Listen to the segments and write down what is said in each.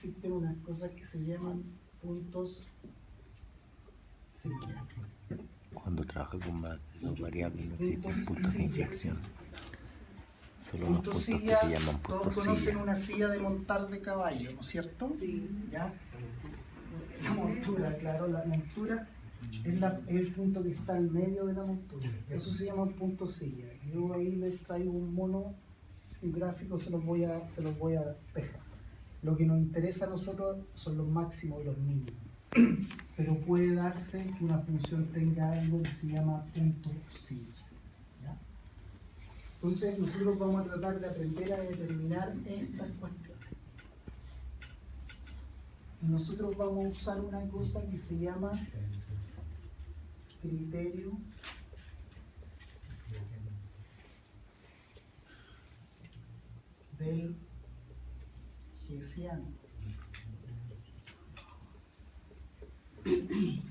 existen unas cosas que se llaman puntos silla. Cuando trabaja con los variables no existen Puntos puntos de silla. inflexión. Solo los Puntos puntos silla, que se llaman todos puntos conocen silla. una silla de montar de caballo, ¿no es cierto? Sí. ¿Ya? La montura, claro, la montura es el punto que está al medio de la montura. Eso se llama un punto silla. Yo ahí les traigo un mono, un gráfico, se los voy a dejar. Lo que nos interesa a nosotros son los máximos y los mínimos. Pero puede darse que una función tenga algo que se llama punto silla. ¿Ya? Entonces nosotros vamos a tratar de aprender a determinar estas cuestiones. Y nosotros vamos a usar una cosa que se llama criterio del Hessiano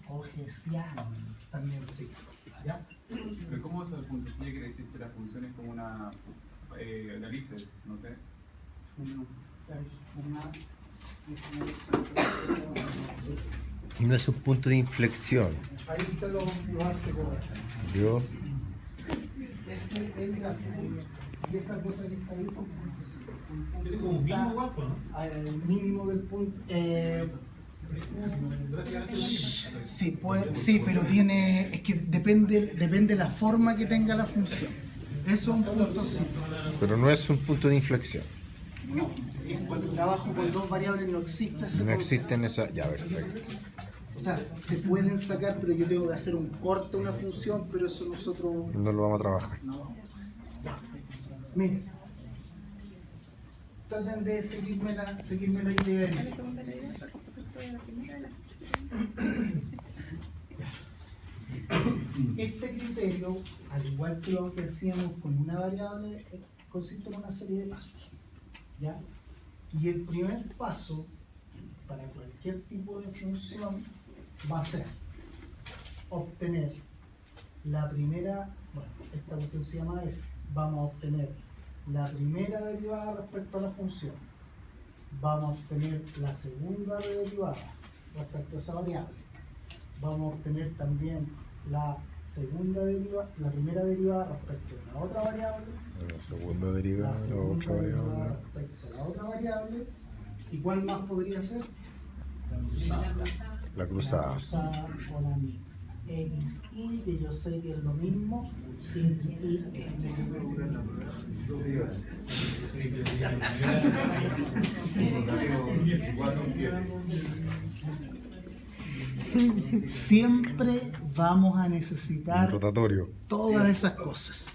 o Hessiano también sí. ¿Ya? Pero ¿cómo eso del punto silla quiere decir que la función es como una elipse? No sé. No es un punto de inflexión. Ahí está lo hace correcto. ¿Vio? Ese es el gráfico. Y esa cosa que está ahí son puntos silla. Es como un mínimo igual, ¿no? El mínimo del punto. Sí, sí, pero es que depende la forma que tenga la función. Eso es un punto silla. Pero no es un punto de inflexión. No, cuando trabajo con dos variables no existe ese No concepto. existen esas. Ya, perfecto. O sea, se pueden sacar, pero yo tengo que hacer un corte a una función, pero eso nosotros No lo vamos a trabajar. no. Miren, traten de seguirme la idea de La esto. segunda regla es respecto de la primera de las. Este criterio, al igual que lo que hacíamos con una variable, consiste en una serie de pasos. ¿Ya? Y el primer paso para cualquier tipo de función va a ser obtener la primera, bueno, esta cuestión se llama f, vamos a obtener la primera derivada respecto a la función, vamos a obtener la segunda derivada respecto a esa variable, vamos a obtener también la primera derivada respecto de la otra variable, La segunda derivada, la la segunda otra derivada variable. respecto a la otra variable, ¿y cuál más podría ser? La cruzada. La cruzada o la mixta. X, Y, que yo sé que es lo mismo, y siempre vamos a Un necesitar rotatorio. todas esas cosas.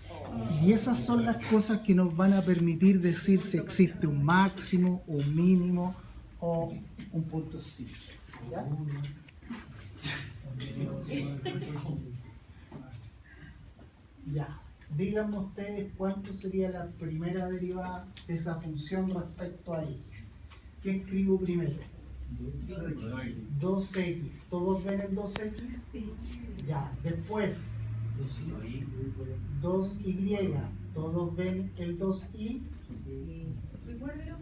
Y esas son las cosas que nos van a permitir decir si existe un máximo, un mínimo o un punto silla. ¿Ya? Ya. Díganme ustedes cuánto sería la primera derivada de esa función respecto a x. ¿Qué escribo primero? 2x. ¿Todos ven el 2x? Sí. Ya. Después, 2y. ¿Todos ven el 2y? Recuérdelo.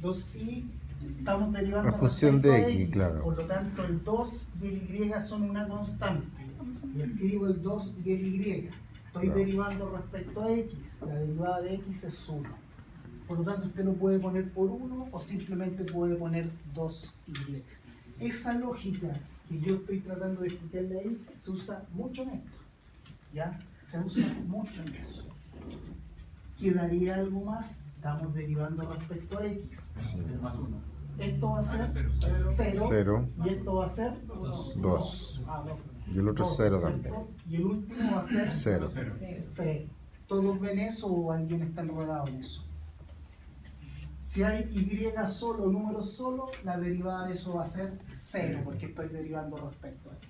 2y. Estamos derivando La función de respecto a x, claro. Por lo tanto, el 2 y el y son una constante. Y escribo el 2 y el y. Estoy Claro. derivando respecto a x. La derivada de x es 1. Por lo tanto, usted lo puede poner por 1 o simplemente puede poner 2y. Esa lógica que yo estoy tratando de explicarle ahí se usa mucho en esto. ¿Ya? Se usa mucho en eso. ¿Quedaría algo más? Estamos derivando respecto a x. Sí. Más uno. Esto va a ser Cero. 0 Cero. y esto va a ser 2. Ah, no. Y el otro Dos, 0 ¿cierto? también. Y el último va a ser 0. C. ¿Todos ven eso o alguien está enredado en eso? Si hay y solo, número solo, la derivada de eso va a ser 0, porque estoy derivando respecto a x.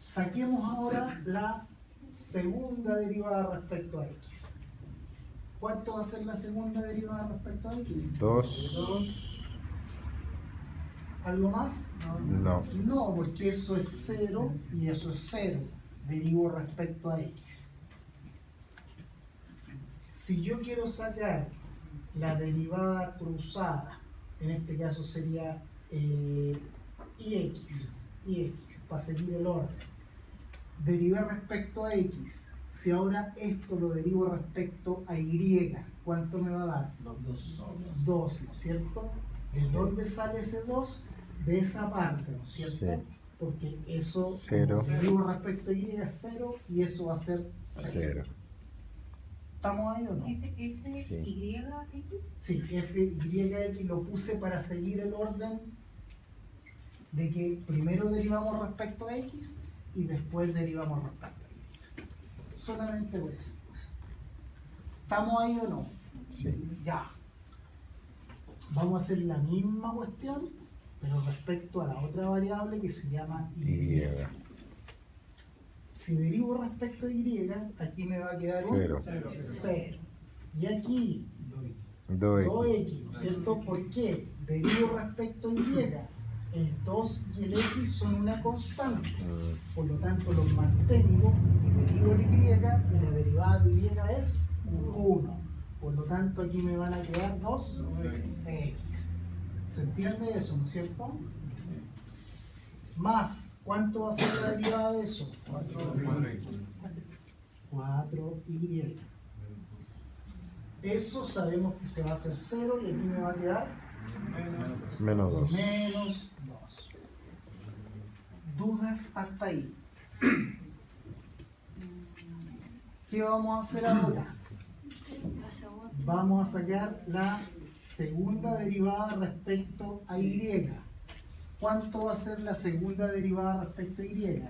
Saquemos ahora la segunda derivada respecto a x. ¿Cuánto va a ser la segunda derivada respecto a x? 2. ¿Algo más? No. No, porque eso es 0 y eso es 0. Derivo respecto a x. Si yo quiero sacar la derivada cruzada, en este caso sería ix, para seguir el orden. Derivé respecto a x. Si ahora esto lo derivo respecto a y, ¿cuánto me va a dar? 2, ¿no es cierto? ¿De Sí. dónde sale ese 2? De esa parte, ¿no es cierto? Sí. Porque eso, Cero. como derivo respecto a y es 0 y eso va a ser 0. 0. ¿Estamos ahí o no? Dice F, Sí. Y, X. Sí, f, y, x lo puse para seguir el orden de que primero derivamos respecto a x y después derivamos respecto a y. Solamente por esa cosa. ¿Estamos ahí o no? Sí. Ya. Vamos a hacer la misma cuestión, pero respecto a la otra variable que se llama y. Y. Si derivo respecto a y, aquí me va a quedar un 0. 0. Y aquí 2x. 2x, ¿no es cierto? ¿Por qué? Derivo respecto a y. El 2 y el x son una constante. Por lo tanto, los mantengo y derivo el y la derivada de y es 1. Por lo tanto, aquí me van a quedar 2x. ¿Se entiende eso, no es cierto? Más, ¿cuánto va a ser la derivada de eso? 4y. Eso sabemos que se va a hacer 0 y aquí me va a quedar Menos 2. menos 2. ¿Dudas hasta ahí? ¿Qué vamos a hacer ahora? Vamos a sacar la segunda derivada respecto a y. ¿Cuánto va a ser la segunda derivada respecto a y?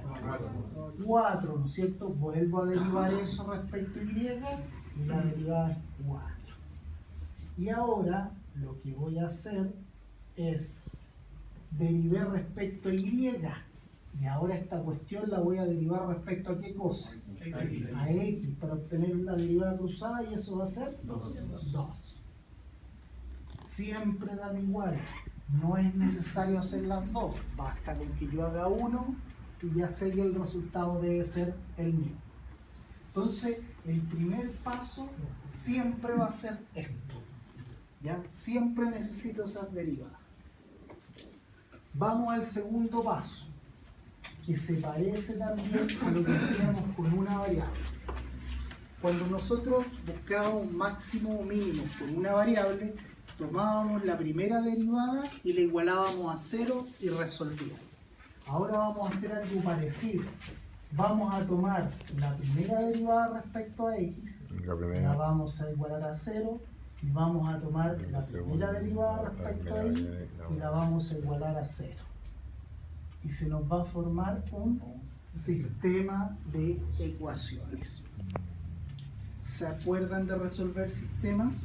4, ¿no es cierto? Vuelvo a derivar eso respecto a y la derivada es 4. Y ahora lo que voy a hacer es derivar respecto a y. Y ahora esta cuestión la voy a derivar respecto a qué cosa? A x, para obtener la derivada cruzada, y eso va a ser 2. Siempre dan igual. No es necesario hacer las dos. Basta con que yo haga uno y ya sé que el resultado debe ser el mismo. Entonces, el primer paso siempre va a ser esto. ¿Ya? Siempre necesito esas derivadas. Vamos al segundo paso, que se parece también a lo que hacíamos con una variable. Cuando nosotros buscábamos máximo o mínimo con una variable, tomábamos la primera derivada y la igualábamos a 0 y resolvíamos. Ahora vamos a hacer algo parecido. Vamos a tomar la primera derivada respecto a x, la vamos a igualar a 0, y vamos a tomar la primera derivada respecto a y y la vamos a igualar a 0. Y se nos va a formar un sistema de ecuaciones. ¿Se acuerdan de resolver sistemas?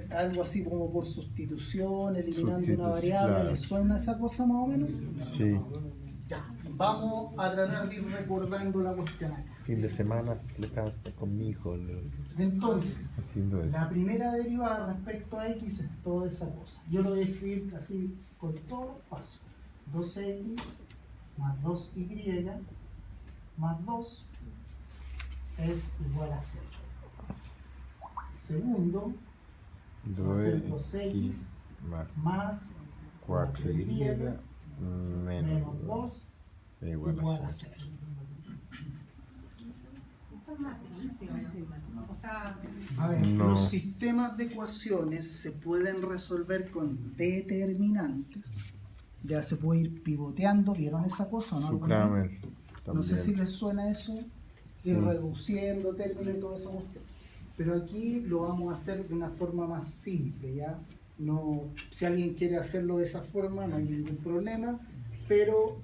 Algo así como por sustitución, eliminando una variable. Claro. ¿Les suena esa cosa más o menos? Sí. Ya, vamos a tratar de ir recordando la cuestión acá. Fin de semana le estaba con mi hijo Entonces, haciendo eso. la primera derivada respecto a x es toda esa cosa. Yo lo voy a escribir así con todos los pasos. 2x más 2y más 2 es igual a 0. Segundo, va a ser 2x más 4y menos 2 igual a 0. Esto es matriz, o sea, A ver, No. los sistemas de ecuaciones se pueden resolver con determinantes. Ya se puede ir pivoteando, ¿vieron esa cosa o no? Su Kramer. No sé si También. les suena eso, Sí. ir reduciendo términos y todo eso. Pero aquí lo vamos a hacer de una forma más simple, ¿ya? No, si alguien quiere hacerlo de esa forma, no hay ningún problema, pero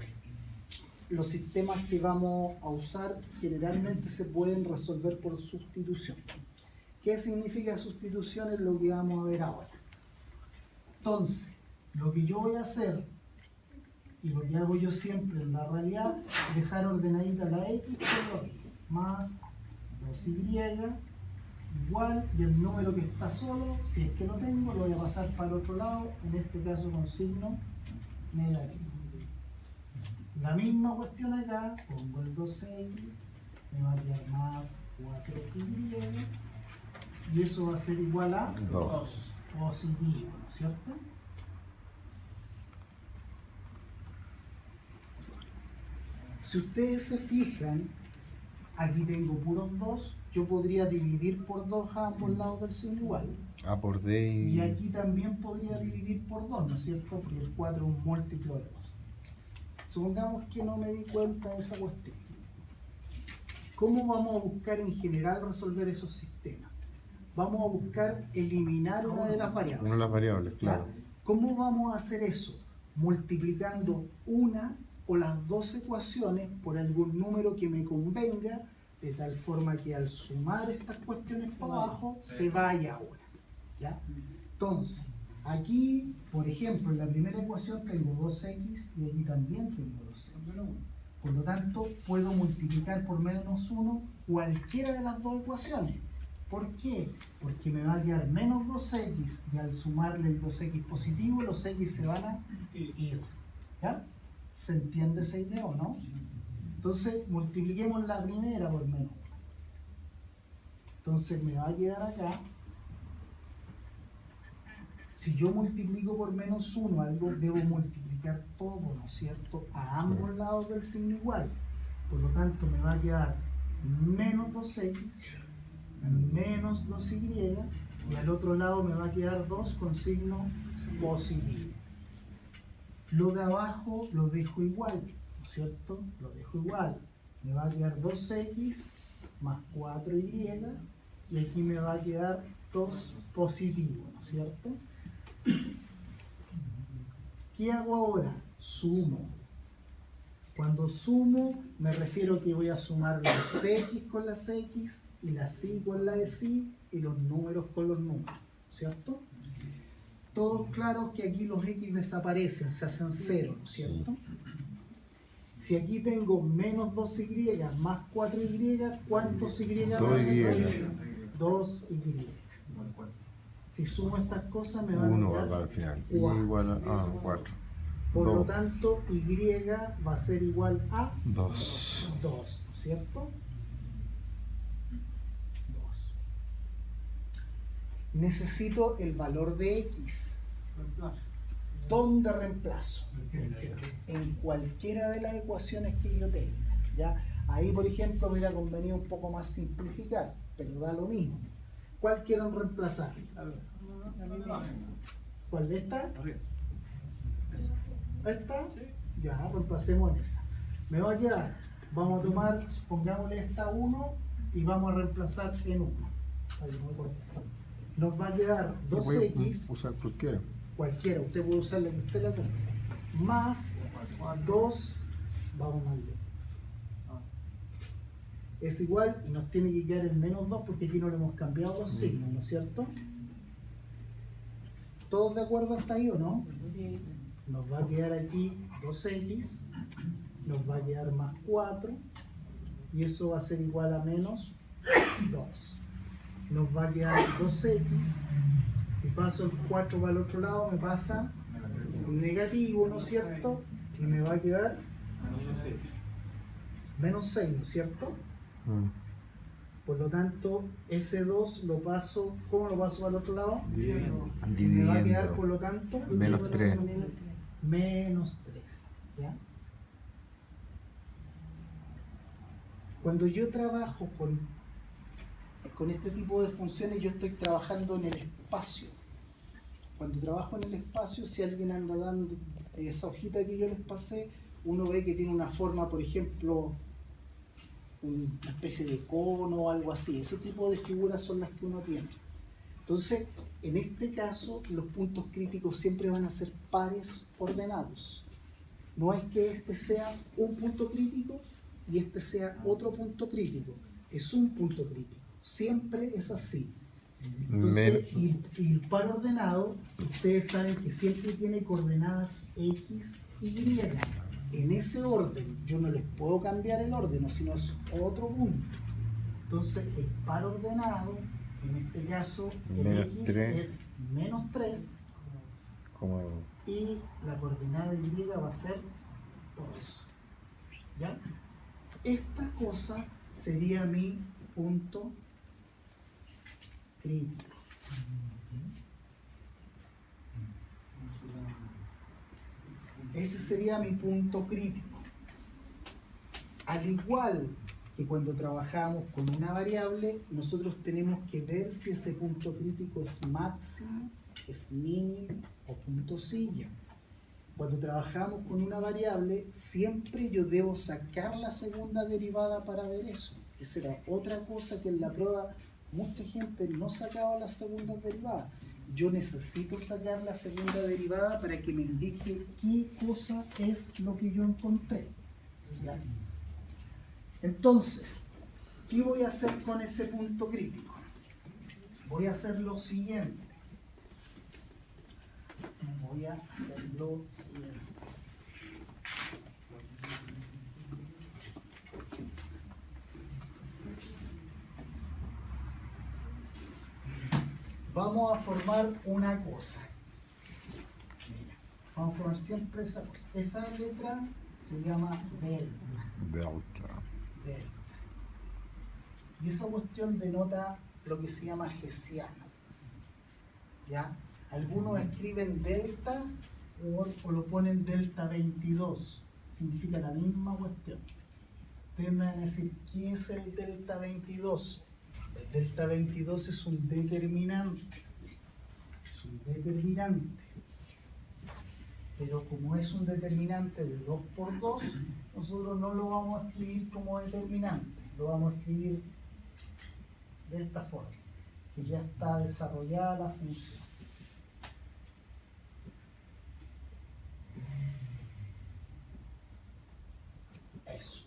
los sistemas que vamos a usar generalmente se pueden resolver por sustitución. ¿Qué significa sustitución? Es lo que vamos a ver ahora. Entonces, lo que yo voy a hacer, y lo que hago yo siempre en la realidad, dejar ordenadita la x por aquí, más 2y igual, y el número que está solo, si es que lo tengo, lo voy a pasar para el otro lado, en este caso con signo negativo. La misma cuestión acá, pongo el 2x, me va a quedar más 4y y eso va a ser igual a 2. positivo, ¿no es cierto? Si ustedes se fijan, aquí tengo puros 2, yo podría dividir por 2 a ambos lados del signo igual. A por D Y aquí también podría dividir por 2, ¿no es cierto? Porque el 4 es un múltiplo de 2. Supongamos que no me di cuenta de esa cuestión. ¿Cómo vamos a buscar en general resolver esos sistemas? Vamos a buscar eliminar una de las variables. Una de las variables, claro. ¿Ya? ¿Cómo vamos a hacer eso? Multiplicando una o las dos ecuaciones por algún número que me convenga, de tal forma que al sumar estas cuestiones para abajo se vaya una. ¿Ya? Entonces, aquí, por ejemplo, en la primera ecuación tengo 2x y aquí también tengo 2x. Por lo tanto, puedo multiplicar por menos 1 cualquiera de las dos ecuaciones. ¿Por qué? Porque me va a quedar menos 2x y al sumarle el 2x positivo, los x se van a ir. ¿Ya? ¿Se entiende esa idea o no? Entonces, multipliquemos la primera por menos 1. Entonces, me va a quedar acá. Si yo multiplico por menos 1 algo, debo multiplicar todo, ¿no es cierto? A ambos lados del signo igual. Por lo tanto, me va a quedar menos 2x, menos 2y, y al otro lado me va a quedar 2 con signo positivo. Lo de abajo lo dejo igual, ¿no es cierto? Lo dejo igual. Me va a quedar 2x más 4y, y aquí me va a quedar 2 positivo, ¿no es cierto? ¿Qué hago ahora? Sumo. Cuando sumo, me refiero que voy a sumar las x con las x y las y con las y y los números con los números, ¿cierto? Todos claros que aquí los x desaparecen, se hacen 0, ¿no es cierto? Si aquí tengo menos 2y más 4y, ¿cuántos y? 2y. 2y. Si sumo estas cosas me van a 1 va a quedar dar al final. Y 4. igual a 4. Por lo 2. tanto, y va a ser igual a 2. 2, ¿no es cierto? 2. Necesito el valor de x. ¿Dónde reemplazo? En cualquiera de las ecuaciones que yo tenga. ¿Ya? Ahí, por ejemplo, me hubiera convenido un poco más simplificar, pero da lo mismo. ¿Cuál quieren reemplazar? ¿Cuál de esta? ¿Esta? Ya, reemplacemos en esa. Me va a quedar, vamos a tomar, pongámosle esta 1 y vamos a reemplazar en 1. Nos va a quedar 2x, Usar cualquiera. cualquiera, usted puede usar la que usted la ponga, más 2, vamos mal bien. Es igual y nos tiene que quedar el menos 2 porque aquí no le hemos cambiado los signos, ¿no es cierto? ¿Todos de acuerdo hasta ahí o no? Sí. Nos va a quedar aquí 2x, nos va a quedar más 4 y eso va a ser igual a menos 2. Nos va a quedar 2x, si paso el 4 para el otro lado me pasa un negativo, ¿no es cierto? Y me va a quedar menos 6, ¿no es cierto? Por lo tanto, ese 2 lo paso, ¿cómo lo paso al otro lado? Y me va a quedar, por lo tanto, Menos 3. menos 3. ¿Ya? Cuando yo trabajo con este tipo de funciones, yo estoy trabajando en el espacio. Cuando trabajo en el espacio, si alguien anda dando esa hojita que yo les pasé, uno ve que tiene una forma, por ejemplo, una especie de cono o algo así. Ese tipo de figuras son las que uno tiene. Entonces, en este caso, los puntos críticos siempre van a ser pares ordenados. No es que este sea un punto crítico y este sea otro punto crítico. Es un punto crítico. Siempre es así. Entonces, y el par ordenado, ustedes saben que siempre tiene coordenadas x y y. En ese orden, yo no les puedo cambiar el orden, sino es otro punto. Entonces, el par ordenado, en este caso, el Menos x 3. es menos 3 Como y la coordenada y va a ser 2. ¿Ya? Esta cosa sería mi punto crítico. Ese sería mi punto crítico. Al igual que cuando trabajamos con una variable, nosotros tenemos que ver si ese punto crítico es máximo, es mínimo o puntosilla. Cuando trabajamos con una variable, siempre yo debo sacar la segunda derivada para ver eso. Esa era otra cosa que en la prueba mucha gente no sacaba las segundas derivadas. Yo necesito sacar la segunda derivada para que me indique qué cosa es lo que yo encontré. ¿Ya? Entonces, ¿qué voy a hacer con ese punto crítico? Voy a hacer lo siguiente. Vamos a formar una cosa. Mira, vamos a formar siempre esa cosa. Esa letra se llama delta. Y esa cuestión denota lo que se llama hessiano. ¿Ya? Algunos escriben delta o lo ponen delta 22. Significa la misma cuestión. Ustedes me van a decir, ¿qué es el delta 22? El delta 22 es un determinante. Pero como es un determinante de 2 por 2, nosotros no lo vamos a escribir como determinante. Lo vamos a escribir de esta forma, que ya está desarrollada la función. Eso.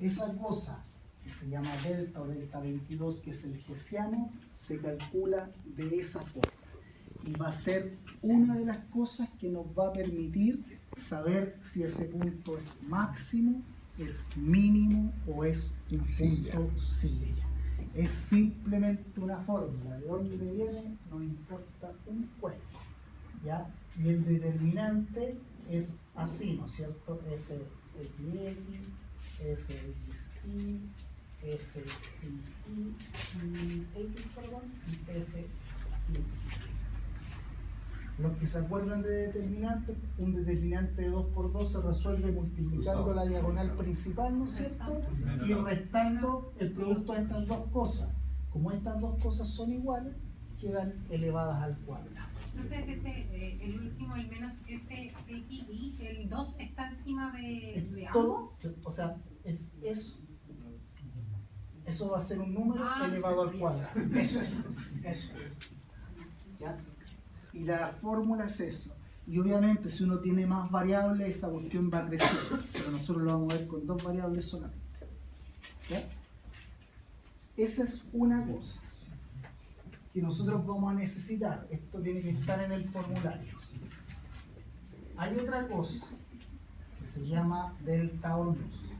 Esa cosa que se llama delta o delta 22, que es el hessiano, se calcula de esa forma. Y va a ser una de las cosas que nos va a permitir saber si ese punto es máximo, es mínimo o es un punto silla. Es simplemente una fórmula. De dónde viene no importa un cuento. ¿Ya? Y el determinante es así, ¿no es cierto? F de x, f de xy, f de x, perdón, y f de y. Los que se acuerdan de determinante, un determinante de 2 por 2 se resuelve multiplicando la diagonal principal, ¿no es cierto? Y restando el producto de estas dos cosas. Como estas dos cosas son iguales, quedan elevadas al cuadrado. Profe, el último, el menos f, x y el 2 está encima de ambos. O sea, es eso. Eso va a ser un número elevado al cuadrado. Eso es. ¿Ya? Y la fórmula es eso. Y obviamente si uno tiene más variables, esa cuestión va a crecer. Pero nosotros lo vamos a ver con 2 variables solamente. ¿Ya? Esa es una cosa que nosotros vamos a necesitar. Esto tiene que estar en el formulario. Hay otra cosa que se llama delta 11.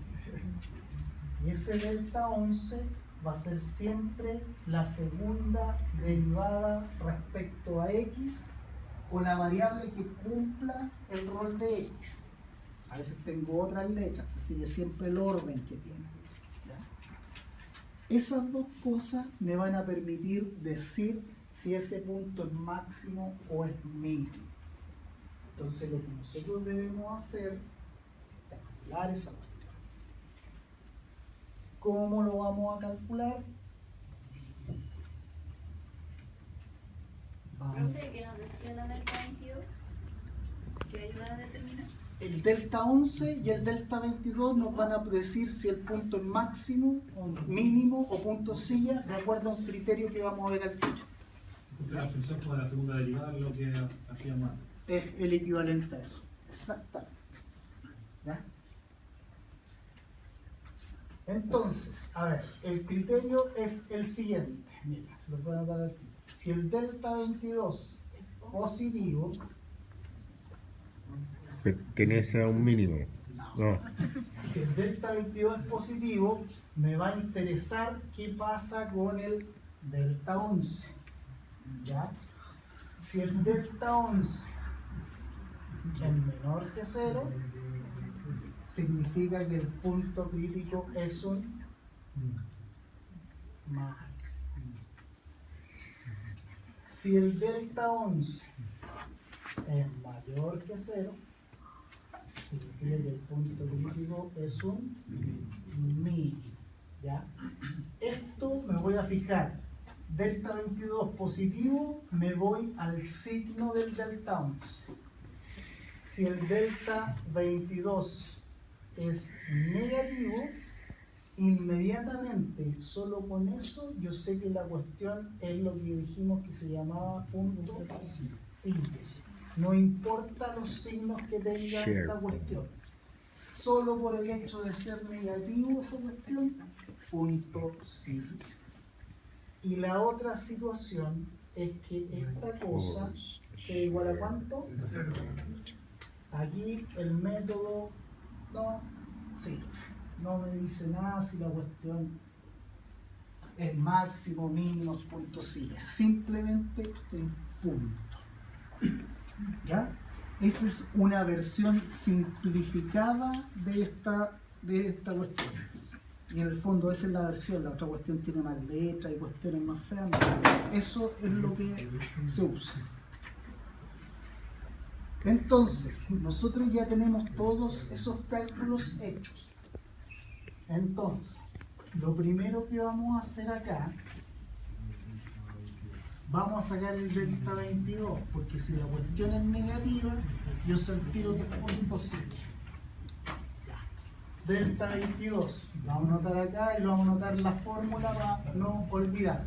Y ese delta 11 va a ser siempre la segunda derivada respecto a x o la variable que cumpla el rol de x. A veces tengo otras letras, se sigue siempre el orden que tiene. ¿Ya? Esas dos cosas me van a permitir decir si ese punto es máximo o es mínimo. Entonces lo que nosotros debemos hacer es calcular esa cuestión. ¿Cómo lo vamos a calcular? Profe, ¿qué nos decía la delta 22? ¿Qué ayuda a determinar? El delta 11 y el delta 22 nos van a decir si el punto es máximo, mínimo o punto silla, de acuerdo a un criterio que vamos a ver al techo. La función como la segunda derivada es lo que hacíamos antes. Es el equivalente a eso. Exactamente. ¿Ya? Entonces, a ver, el criterio es el siguiente. Mira, se lo voy a dar aquí. Si el delta 22 es positivo, Pertenece a un mínimo. No. si el delta 22 es positivo, me va a interesar qué pasa con el delta 11. ¿Ya? Si el delta 11 es menor que 0, significa que el punto crítico es un máximo. Si el delta 11 es mayor que 0, significa que el punto crítico es un mínimo, ¿ya? Esto me voy a fijar. Delta 22 positivo, me voy al signo del delta 11. Si el delta 22 es negativo, inmediatamente, solo con eso, yo sé que la cuestión es lo que dijimos que se llamaba punto simple. No importa los signos que tenga esta cuestión. Solo por el hecho de ser negativo esa cuestión, punto simple. Y la otra situación es que esta cosa se iguala a ¿cuánto? Aquí el método no sirve. No me dice nada si la cuestión es máximo, mínimo, punto, sigue. Simplemente un punto. ¿Ya? Esa es una versión simplificada de esta cuestión. Y en el fondo esa es la versión, la otra cuestión tiene más letras y cuestiones más feas. Eso es lo que se usa. Entonces, nosotros ya tenemos todos esos cálculos hechos. Entonces, lo primero que vamos a hacer acá, vamos a sacar el delta 22, porque si la cuestión es negativa, yo sé el tiro que es punto 5. Delta 22, lo vamos a anotar acá y lo vamos a anotar la fórmula para no olvidar.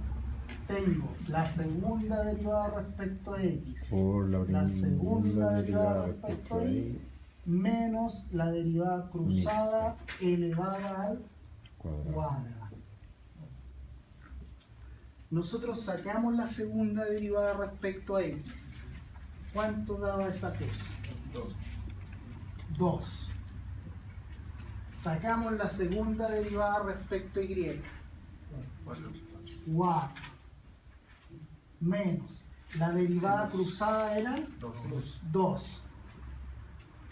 Tengo la segunda derivada respecto a x, Por la segunda derivada respecto a y, menos la derivada cruzada elevada al cuadrado. Nosotros sacamos la segunda derivada respecto a x. ¿Cuánto daba esa cosa? 2. Sacamos la segunda derivada respecto a y. 4. Menos la derivada cruzada era 2.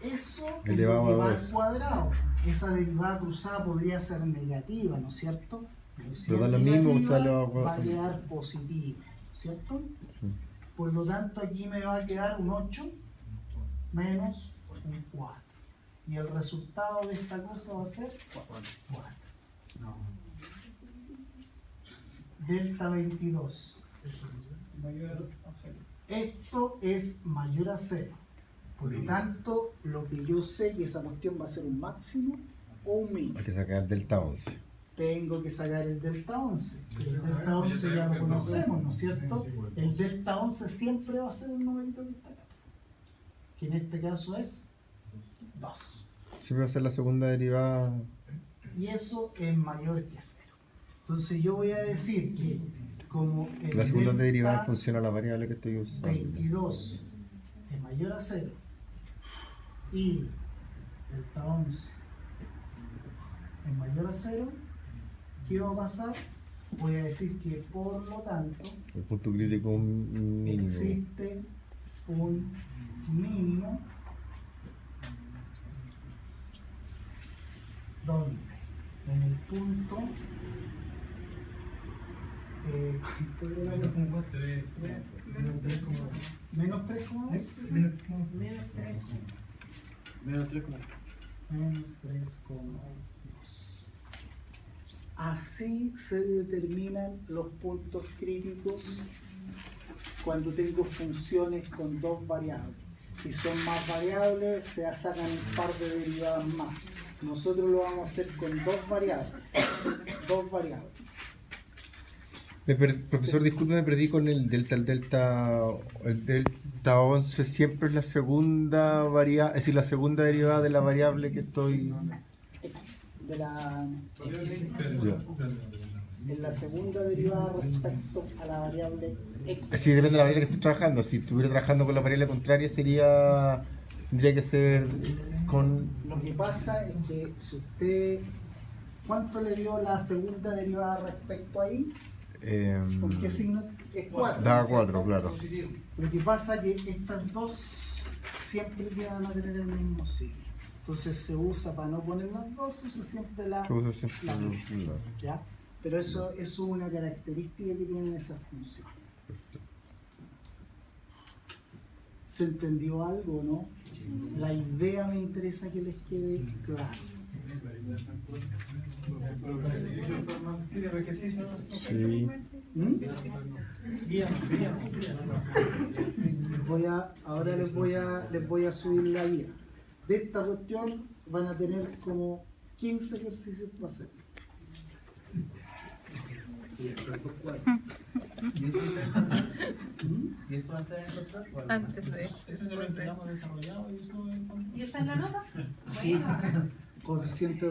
Eso elevado a eleva al 2 cuadrado. Esa derivada cruzada podría ser negativa, ¿no es cierto? Pero si Pero da es lo mismo, negativa, usted le va a va a quedar positiva, ¿cierto? Sí. Por lo tanto, aquí me va a quedar un 8 menos un 4. Y el resultado de esta cosa va a ser 4. Delta 22. Esto es mayor a 0. Por lo tanto, lo que yo sé que esa cuestión va a ser un máximo o un mínimo. Hay que sacar el delta 11. Tengo que sacar el delta 11. Pero el delta 11 ya lo conocemos, ¿no es cierto? El delta 11 siempre va a ser el numerito que está acá, que en este caso es 2. Siempre va a ser la segunda derivada. Y eso es mayor que 0. Entonces yo voy a decir que como el La segunda delta derivada funciona la variable que estoy usando. 22 es mayor a 0 y delta 11 es mayor a 0, ¿qué va a pasar? Voy a decir que por lo tanto El punto crítico es un mínimo. existe un mínimo donde en el punto ¿cuánto era? Menos 3,2. Menos 3,2. Así se determinan los puntos críticos cuando tengo funciones con dos variables. Si son más variables, se sacan un par de derivadas más. Nosotros lo vamos a hacer con dos variables. Profesor, disculpe, me perdí con el delta. El delta 11 siempre es la segunda variable, es decir, la segunda derivada de la variable que estoy. X de la Ya. en la segunda derivada respecto a la variable X. Sí, depende de la variable que estoy trabajando. Si estuviera trabajando con la variable contraria, tendría que ser con. Lo que pasa es que si usted, ¿cuánto le dio la segunda derivada respecto a y? ¿Con qué signo? Es 4. Da 4, claro. Lo que pasa es que estas dos siempre van a tener el mismo signo. Entonces se usa, para no poner las dos, se usa siempre la Yo uso siempre la el- misma, ¿ya? Pero eso es una característica que tienen esas funciones. ¿Se entendió algo, no? La idea me interesa que les quede clara. ¿Tiene ejercicio? Sí. ¿Mm? Ahora les voy a subir la guía. De esta cuestión van a tener como 15 ejercicios para hacer. ¿Y eso antes de encontrar? Antes de. Ese se lo entregamos desarrollado y eso ¿Y esa es la nota? Sí, Bueno. coeficiente